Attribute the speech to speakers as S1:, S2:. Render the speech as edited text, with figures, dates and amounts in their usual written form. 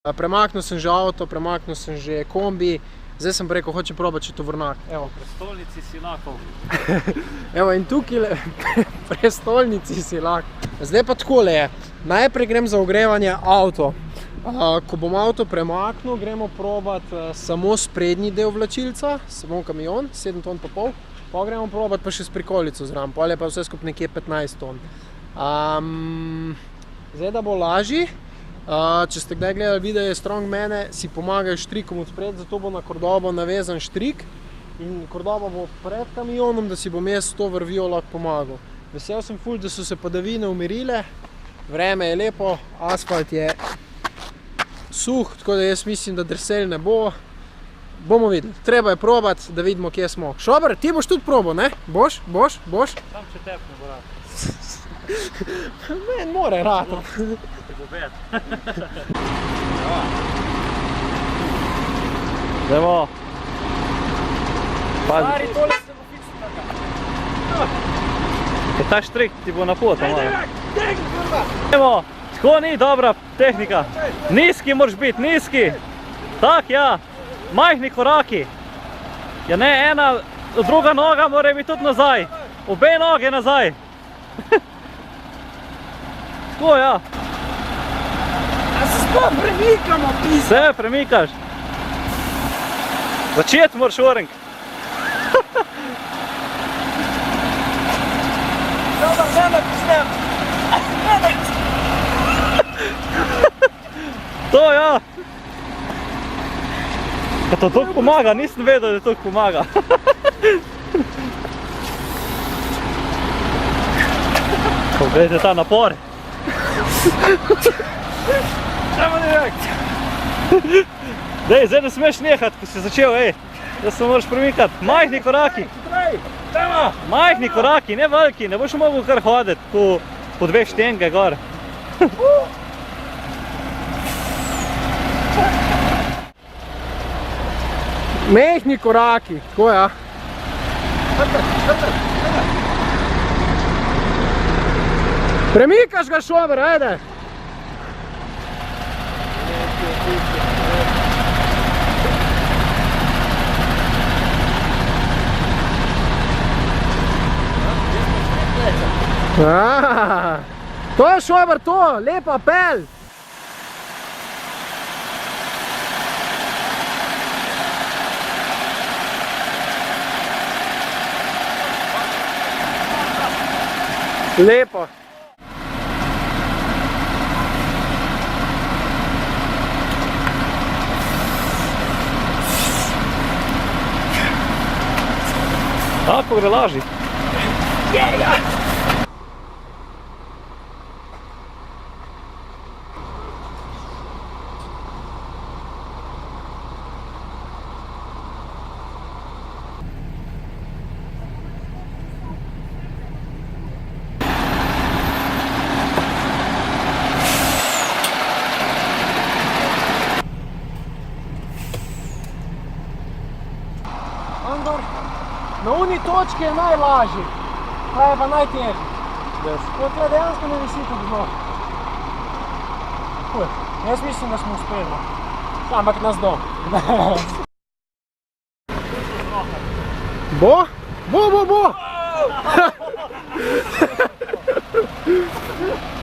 S1: Premaknil sem že avto, premaknil sem že kombi, zdaj sem rekel, hočem probati še tovornjak.
S2: Evo, prestolnici Silakov.
S1: Evo, in tukaj prestolnici Silak. Zdaj pa takole je, najprej grem za ogrevanje avto. Ko bom avto premaknil, gremo probati samo sprednji del vlačilca, samo kamion, 7 ton pa pol. Pa gremo probati pa še s prikolico zraven, pa je pa vse skupaj nekje 15 ton. Zdaj, da bo lažji, če ste kdaj gledali videe Strongmane, si pomagajo štrikom od spred, zato bo na kordobo navezan štrik in kordoba bo pred kamionom, da si bom jaz to vrvijo lahko pomagal. Vesel sem ful, da so se padavine umirile, vreme je lepo, asfalt je suh, tako da jaz mislim, da drselj ne bo. Bomo videli, treba je probati, da vidimo, kje smo. Šober, ti boš tudi probal, ne? Boš?
S2: Sam če tep ne bo rad.
S1: Meni more rad.
S2: Te bo bed. Evo.
S1: Stari, tole se bo fiksno taka.
S2: Je ta štrik ti bo na pot, malo. Evo, tako ni dobra tehnika. Nizki moraš biti, nizki. Tak, ja. Majhni koraki. Ja ne, ena, druga noga mora biti tudi nazaj. Obe noge nazaj. Tako, ja.
S1: A se sploh premikamo, pisa?
S2: Vse premikaš. Začeti moraš, Orenk.
S1: Dobro, ne me pisnem.
S2: To, ja. Pa to toliko pomaga, nisem vedel, da toliko pomaga. Pogledajte ta napor. Dej, zdaj ne smeš nehati, ko si začel, ej. Zdaj se moraš premikati. Majhni koraki. Majhni koraki, ne veliki, ne boš mogel kar hoditi po 2 štenge gor.
S1: Mehni koraki, tako ja. Premikaš ga, Šober, ajde. To je, Šober, to, lepa pel. Lepo.
S2: Tako gre lažji.
S1: Andor, na uni točki je najlažji, pa je pa najtežji. Kot je dejansko ne visi tudi dno. Jaz mislim, da smo uspeli. Ampak nas dom. Bo? Bo!